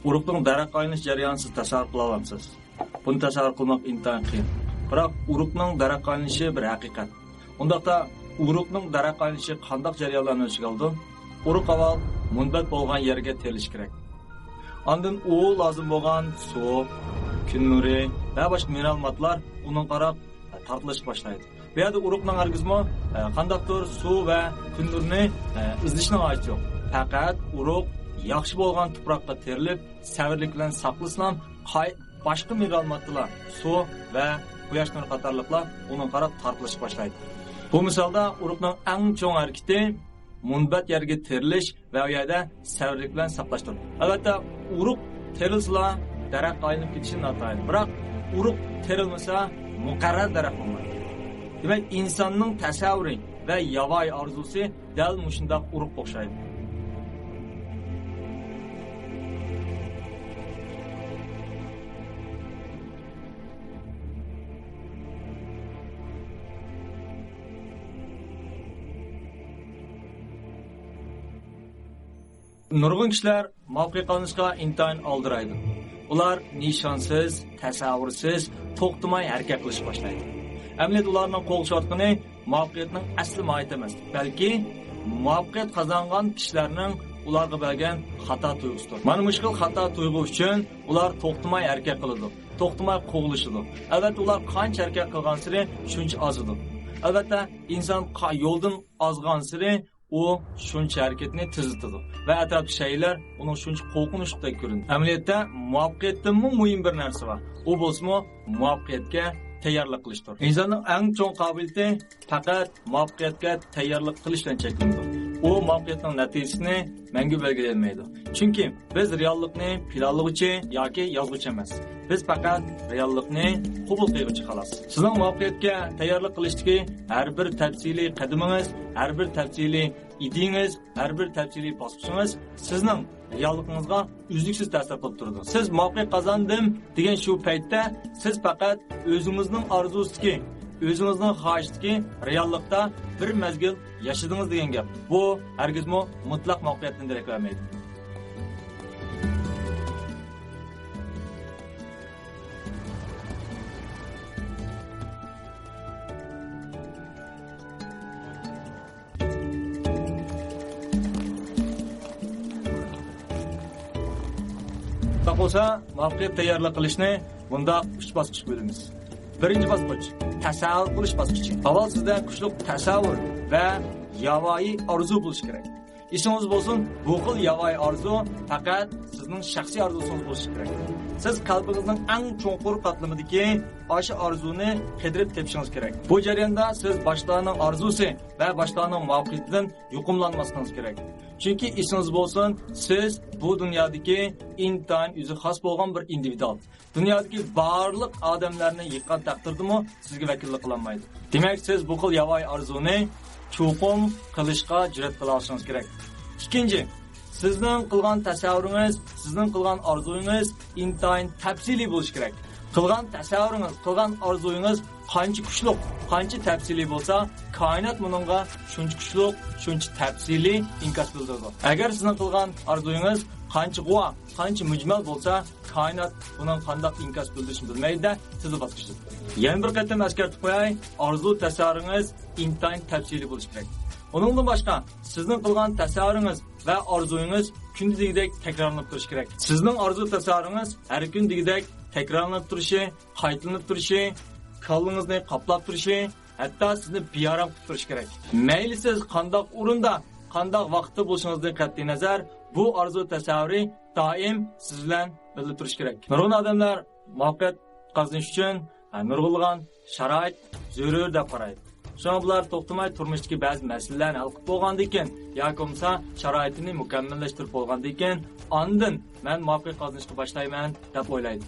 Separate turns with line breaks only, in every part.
Urug'ning daraq aylanish jarayonini siz tasavvur qila olasiz. Buni tasavvur qilmoq intayin qiyin. Biroq urug'ning daraq aylanishi bir haqiqat. Undaqda urug'ning daraq aylanishi qanday jarayonlarni o'ziga oldi? Urug' avval munbat bo'lgan yerga terilish kerak. Ondan u lozim bo'lgan suv, kun nuri va boshqa mineral moddalar uning qarab tortilish boshlaydi. Bu yerda urug'ning hargizmi qandaqdir suv va kun nurini izlashning hojati yo'q. Faqat urug' yaxshi bo'lgan tuproqqa terilib, savirlik bilan saqlasam, boshqa mineral moddalar, suv va quyosh nuri qatorliqlar uning qarab tortilish boshlaydi. Bu misolda urug'ning eng chong harakati munbat yerga terilish va u yerda savirlik bilan saqlashdir. Albatta, urug' terilsa daraxt aylanib ketishi noto'g'ri. Biroq urug' terilmasa muqarrar daraxt bo'lmaydi. Demak, insonning tasavvuri va yovvoyi orzusi dal mushundoq urug' o'xshaydi. Nurg'un kishilar muvaffaqiyat qozonishga intayin oldiraydi. Ular nishonsiz, tasavvursiz, to'xtamay harakat qilish boshlaydi. Amaliyot ularning qo'lshatqini muvaffaqiyatning asli mohiyati emas, balki muvaffaqiyat qozongan kishilarning ularga bo'lgan xato tuyg'usidir. Mana bu xato tuyg'u uchun ular to'xtamay harakat qiladi, to'xtamay qo'g'lishadi. Albatta, ular qancha harakat qilgan sari shuncha ozadi. Albatta, inson yo'ldan ozgan sari u shuncha harakatni tezlatadi va atrofdagi shaylar uning shuncha qo'rqinchli ko'rinadi. Amaliyotda muvaffaqiyatdan muhim bir narsa bor. U bo'lsa muvaffaqiyatga tayyorlik qilishdir. Insonning eng chong qobiliyati faqat muvaffaqiyatga tayyorlik qilish bilan cheklanadi. U muvaffaqiyatning natijasini menga belgilayolmaydi. Chunki biz reallikni planlovchi yoki yozuvchi emas. Biz faqat reallikni qabul qiluvchi xolos. Sizning muvaffaqiyatga tayyorlik qilishdagi har bir tafsiliy qadamingiz, har bir tafsiliy ideyingiz, har bir tafsiliy bosqichingiz sizning realligingizga uzluksiz ta'sir qilib turadi. Siz muvaffaqiyat qozondim degan shu paytda siz faqat o'zingizning orzusidagi, o'zingizning xohishdagi reallikda bir mezgil yashadingiz degan gap. Bu hargizmi mutlaq muvaffaqiyatni darak vermaydi. Bo'lsa, muvaffaqiyat tayyorlik qilishni bunda 3 bosqich bo'lamiz. Birinchi bosqich tasavvur qilish bosqichi. Avval sizda kuchli tasavvur va yovvoyi orzu bo'lishi kerak. Esingizda bo'lsin, bu xil yovvoyi orzu faqat sizning shaxsiy orzusingiz bo'lishi kerak. Siz qalbingizning eng cho'nqur qatlamidagi o'sha orzuni qidirib tepishingiz kerak. Bu jarayonda siz boshlarning orzusi va boshlarning muvaffaqiyatidan yuqumlanmasligingiz kerak. Chunki esingiz bo'lsin, siz bu dunyodagi intayin o'zi xos bo'lgan bir individual. Dunyodagi barliq odamlarni yiqqan taqdirdimi sizga vakillik qilolmaydi. Demak, siz bu xil yovvoyi orzuni cho'qim qilishga jur'at qila olishingiz kerak. Ikkinchi, sizning qilgan tasavvuringiz, sizning qilgan orzungiz intayin tafsiliy bo'lishi kerak. Qilgan tasavvuringiz, qilgan orzungiz qancha kuchli, qancha tafsiliy bo'lsa, koinot buningga shuncha kuchli, shuncha tafsiliy inkas bildiradi. Agar sizning qilgan orzungiz qancha g'uva, qancha mujmal bo'lsa, koinot buning qanday inkas bildirishini bilmaydi-da, sizni bosqichda. Yana bir qatam eskartib qo'yay, orzu tasavvuringiz intayin tafsiliy bo'lishi kerak. Onundan boshqa, sizning qilgan tasavvuringiz va orzungiz kundagidek takrorlanib turishi kerak. Sizning orzu tasavvuringiz har kun degidek takrorlanib turishi, qaytalanib turishi, qalbingizni qoplab turishi, hatto sizni bearam qilib turishi kerak. Mayli siz qanday o'rinda, qanday vaqtda bo'lishingizdan qat'iy nazar, bu orzu tasavvuri doim siz bilan birga turishi kerak. Nurg'un odamlar muvaffaqiyat qozonish uchun nurg'ulg'an sharoit zarur deb qaraydi. Şuna bular to'xtamay turmushdagi ba'zi masalalarni hal qilib bo'lgandan keyin yoki bo'lmasa sharoitini mukammallashtirib bo'lgandan keyin ondan men muvaffaqiyat qozonishga boshlayman deb o'ylaydi.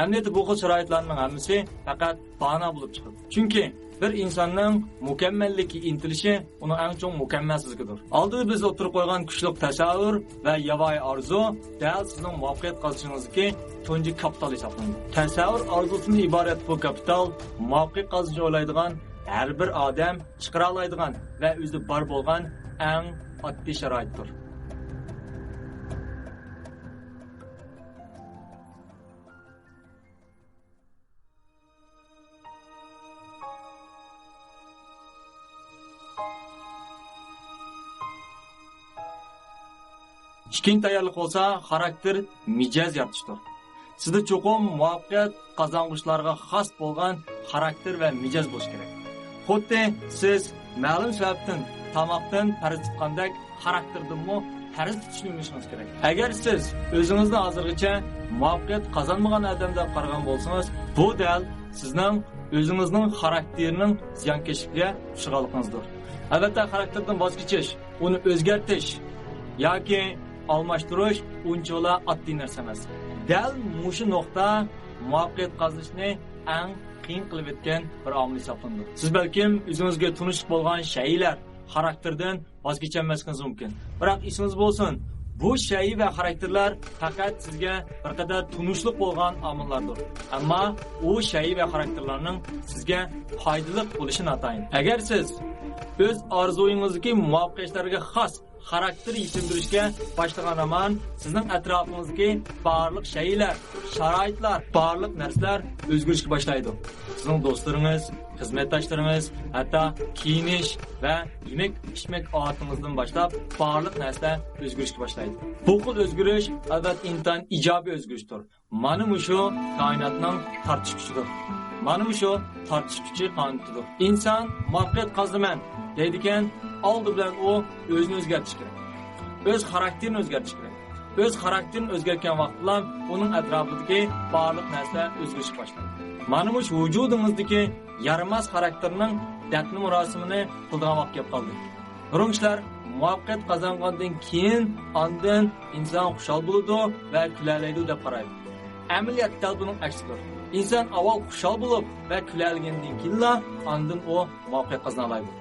Amaliyotda bu xil sharoitlarning hammasi faqat bahona bo'lib chiqadi. Chunki bir insonning mukammallikka intilishi uning eng chong mukammalsizligidir. Oldida biz o'tirib qo'ygan kuchli tasavvur va yovvoyi orzu dal sizning muvaffaqiyat qozonishingizga tunji kapital hisoblanadi. Tasavvur orzusidan iborat bu kapital muvaffaqiyat qozonishni o'ylaydigan har bir odam chiqara oladigan va o'zi bor bo'lgan eng oddiy sharoitdir. İkinci tayyorlik bo'lsa, xarakter mijoz yaratishdir. Sizda cho'qim muvaffaqiyat qozonguchilarga xos bo'lgan xarakter va mijoz bo'lishi kerak. Xuddi siz ma'lum sababdan tamoqdan farz tutgandek xarakterdinmi farz tutishni o'rganishingiz kerak. Agar siz o'zingizni hozirgacha muvaffaqiyat qozonmagan odam deb qaragan bo'lsangiz, bu dal sizning o'zingizning xarakterining ziyonkashligiga uchraganligingizdir. Albatta xarakterdan voz kechish, uni o'zgartirish yoki almashtirish unchola oddiy narsa emas. Dal mushu nuqta muvaffaqiyat qozonishni eng qiyin qilib etgan bir omil hisoblanadi. Siz balkim o'zingizga tunish bo'lgan shaylar xarakterdan voz kechmasligingiz mumkin. Biroq esingiz bo'lsin, bu shay va xarakterlar faqat sizga bir qadar tunishlik bo'lgan omillardir. Ammo u shay va xarakterlarning sizga foydali bo'lishi notayin. Agar siz o'z orzuyingizdagi muvaffaqiyatlarga xos xarakter yetimdirishga başlagan zaman sizning atrofingizdagi barliq shaylar, sharoitlar, barliq narsalar o'zgarishga boshlaydi. Sizning do'stlaringiz, xizmatdoshlaringiz, hatto kiyinish va yemek-ichmek odatingizdan boshlab barliq narsa o'zgarishga boshlaydi. Bu xil o'zgarish albatta intan ijobiy o'zgarishdir. Mana shu koinotning tortish kuchidir. Mana shu tortish kuchi qonunidir. Inson muvaffaqiyat qozonaman deydigan oldi bilan u o'zini o'zgartirish kerak. O'z xarakterini o'zgartirish kerak. O'z xarakterini o'zgartgan vaqt bilan uning atrofidagi barliq narsa o'zgarishga boshlaydi. Mana shu vujudingizdagi yaramas xarakterning dafn marosimini qildigan vaqt kelib qoldi. Birinchilar muvaffaqiyat qozongandan keyin ondan inson xushal bo'ladi va kulalaydi deb qaraydi. Amaliyotda buning aksidir. İnsan avval xushal bo'lib va kulalgandan keyin ondan u muvaffaqiyat qozona oladi.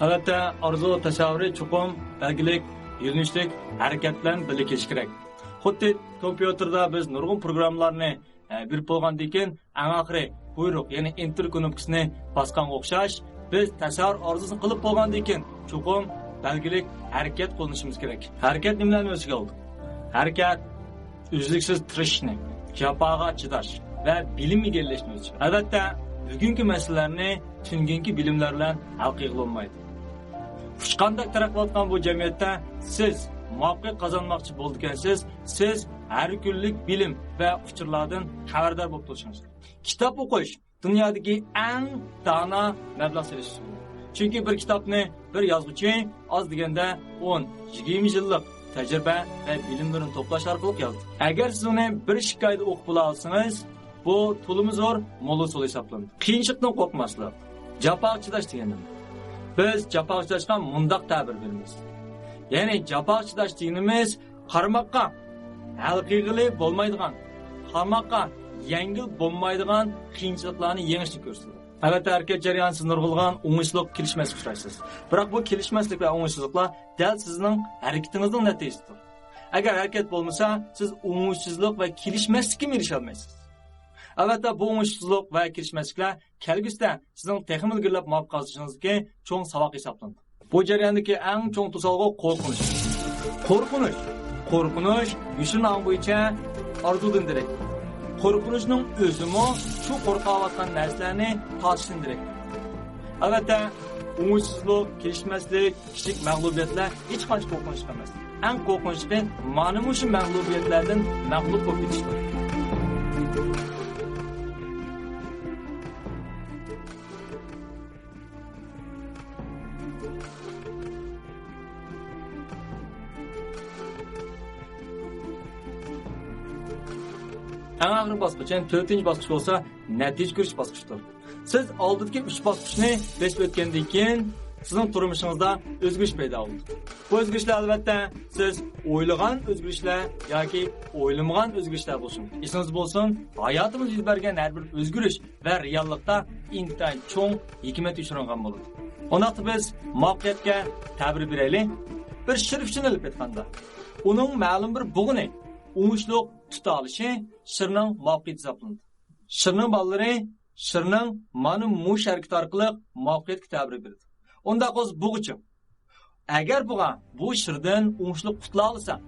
Albatta, orzu tasavvuri chuqur, belgilik, yo'nalishlik harakat bilan birga kelish kerak. Xuddi kompyuterda biz nurg'un programmalarni bir bo'lgandan keyin eng oxiri buyruq, ya'ni enter knopkasini bosganga o'xshash, biz tasavvur orzusini qilib bo'lgandan keyin chuqur, belgilik harakat qo'llanishimiz kerak. Harakat nimalarni o'ziga oldi? Harakat uzluksiz tirishishni, jafoga chidash va bilim egallashni o'z ichiga. Albatta, bugungi masalalarni tungungi bilimlar bilan hal qilolmaydi. Xushqandak taraqqiyotgan bu jamiyatda siz muvaffaqiyat qozonmoqchi bo'lgansiz, siz har kunlik bilim va uchurlardan xabardor bo'lib turishingiz. Kitob o'qish dunyodagi eng dono mablag' sarflash. Chunki bir kitobni bir yozuvchi oz deganda 10-20 yillik tajriba va bilimlarni to'plash orqali yozdi. Agar siz uni bir shikoyatda o'qib bo'la olsangiz, bu to'limi zo'r mo'l usul hisoblanadi. Qiyinchilikdan qo'rqmaslik, jafoga chidash degandim. Biz jafoga chidashga mundaq ta'bir beramiz. Ya'ni jafoga chidash deganimiz qarmoqqa hal qilg'ili bo'lmaydigan, qarmoqqa yengil bo'lmaydigan qiyinchiliklarni yengishni ko'rsatadi. Albatta, harakat jarayoni siz nurg'ulgan o'ngishliq kelishmaslik uchraysiz. Biroq bu kelishmaslik va o'ngishsizliklar dal sizning harakatingizning natijasidir. Agar harakat bo'lmasa, siz o'ngishsizlik va kelishmaslikka erisha olmaysiz. Albatta, bu o'ngishsizlik va kelishmasliklar kelgusida sizning texnik ilgirlab muvaffaqiyat qozonishingizga cho'ng saboq hisoblanadi. Bu jarayondagi eng cho'ng to'salg'i qo'rqinish. Qo'rqinish yushun bo'yicha orzudan darak. Qo'rqinishning o'zimi shu qo'rqayotgan narsalarni tortishdan darak. Albatta, o'ngishsizlik, kelishmaslik, kichik mag'lubiyatlar hech qancha qo'rqinish emas. Eng qo'rqinchli mana shu mag'lubiyatlardan mag'lub bo'lib ketishdir. Eng og'ir bosqich, 4-chi bosqich bo'lsa, natija ko'rish bosqichidir. Siz oldingi 3 bosqichni bosib o'tgandan keyin sizning turmushingizda o'zgarish paydo bo'ldi. Bu o'zgarishlar albatta siz o'ylagan o'zgarishlar yoki o'ylamagan o'zgarishlar bo'lsin. Esingizda bo'lsin, hayotimizda yuz bergan har bir o'zgarish va reallikda intayin cho'ng hikmat uchragan bo'ladi. Onaqda biz muvaffaqiyatga ta'bir beraylik. Bir shirfchini olib aytganda, uning ma'lum bir bug'ini o'ngishliq tuta olishi shirning muvaffaqiyati hisoblanadi. Shirning bolalari shirning mana mush harakat orqali muvaffaqiyatga ta'bir beradi. Unda qo'z bug'uchi Agar bu shirdan o'ngishli qutla olsa,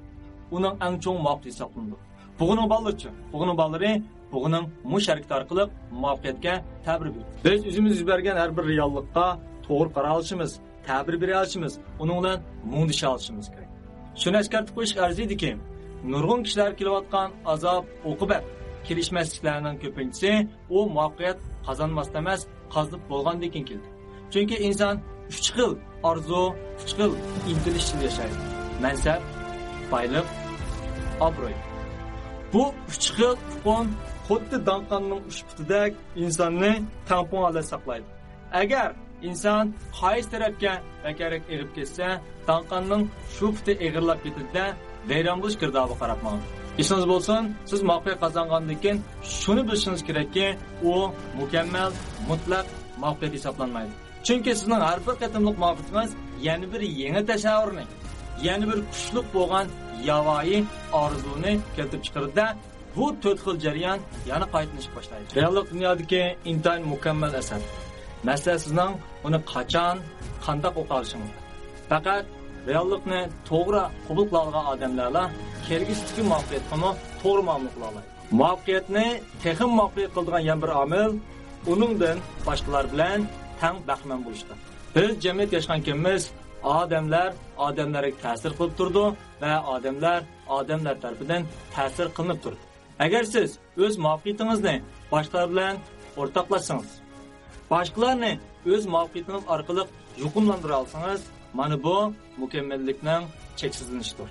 uning eng cho'ng muvaffaqiyat hisoblanadi. Bug'uning ballari bug'uning mush harakat orqali muvaffaqiyatga ta'bir berdi. Biz o'zimiz yuz bergan har bir reallikqa to'g'ri qara olishimiz, ta'bir bera olishimiz, uning bilan mungdisha olishimiz kerak. Shuni eskartib qo'yish arziydi-ki, nurg'un kishilar kelayotgan azob, uqubat, kelishmasliklarning ko'pinchisi u muvaffaqiyat qozonmasdan emas, qazib bo'lgandan keyin keldi. Chunki inson 3 xil orzu, 3 xil intilish ichida yashaydi. Mansab, boylik, obro'y. Bu 3 xil fon xuddi danqonning ushputidek insonni tampon olib saqlaydi. Agar inson qaysi tarafga bakarak egib ketsa, danqonning shu puti eg'irlab ketadi-da, vayron bo'lish girdobi qarab ma'lum. Esingiz bo'lsin, siz muvaffaqiyat qozongandan keyin shuni bilishingiz kerakki, u mukammal, mutlaq muvaffaqiyat hisoblanmaydi. Chunki sizning har bir qatimliq muvaffaqiyatingiz yana bir yangi tasavvurni, yana bir kuchli bo'lgan yavoyi orzuni keltirib chiqaradi. Bu 4 xil jarayon yana qaytishib boshlaydi. Reallik dunyodagi intayin mukammal asar. Masala sizning uni qachon, qanday o'qiy olishingiz. Faqat reallikni to'g'ri qabul qila olgan odamlarla kelgusidagi muvaffaqiyatga to'g'ri muomala qila oladi. Muvaffaqiyatni texnik muvaffaqiyat qiladigan yana bir omil uningdan boshqalar bilan tang baxtman bo'lishdir. Biz jamiyat yashayotganmiz, odamlarga ta'sir qilib turdi va odamlar tarafidan ta'sir qilinib turdi. Agar siz o'z muvaffaqiyatingizni boshqalar bilan o'rtoqlashsangiz, boshqalarni o'z muvaffaqiyatingiz orqali yuqumlantira olsangiz, mana bu mukammallikning cheksizlanishidir.